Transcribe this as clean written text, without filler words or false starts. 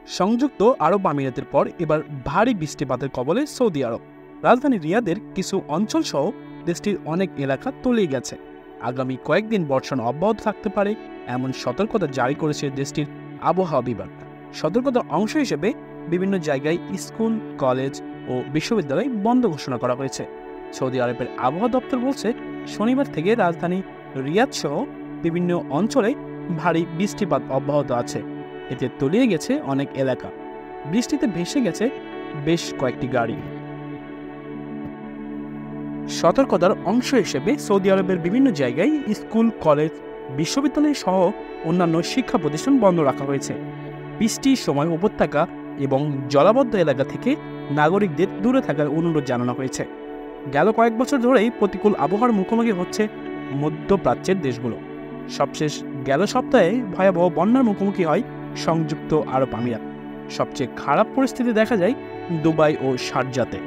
সংযুক্ত আরব আমিরাতের পর এবার ভারী বৃষ্টিপাতের কবলে সৌদি আরব। রাজধানী রিয়াদের কিছু অঞ্চল সহ দেশটির অনেক এলাকা তলিয়ে গেছে। আগামী কয়েকদিন বর্ষণ অব্যাহত থাকতে পারে এমন সতর্কতা জারি করেছে দেশটির আবহাওয়া বিভাগ। সতর্কতার অংশ হিসেবে বিভিন্ন জায়গায় স্কুল, কলেজ ও বিশ্ববিদ্যালয় বন্ধ ঘোষণা করা হয়েছে। সৌদি আরবের আবহাওয়া দপ্তর বলছে, শনিবার থেকে রাজধানী রিয়াদ সহ বিভিন্ন অঞ্চলে ভারী বৃষ্টিপাত অব্যাহত আছে। এতে তলিয়ে গেছে অনেক এলাকা, বৃষ্টিতে ভেসে গেছে বেশ কয়েকটি গাড়ি। সতর্কতার অংশ হিসেবে সৌদি আরবের বিভিন্ন জায়গায় স্কুল, কলেজ, বিশ্ববিদ্যালয় সহ অন্যান্য শিক্ষা প্রতিষ্ঠান বন্ধ রাখা হয়েছে। বৃষ্টির সময় উপত্যকা এবং জলাবদ্ধ এলাকা থেকে নাগরিকদের দূরে থাকার অনুরোধ জানানো হয়েছে। গেল কয়েক বছর ধরেই প্রতিকূল আবহাওয়ার মুখোমুখি হচ্ছে মধ্যপ্রাচ্যের দেশগুলো। সবশেষ গেল সপ্তাহে ভয়াবহ বন্যার মুখোমুখি হয় সংযুক্ত আরব আমিরাত। সবচেয়ে খারাপ পরিস্থিতি দেখা যায় দুবাই ও শারজাতে।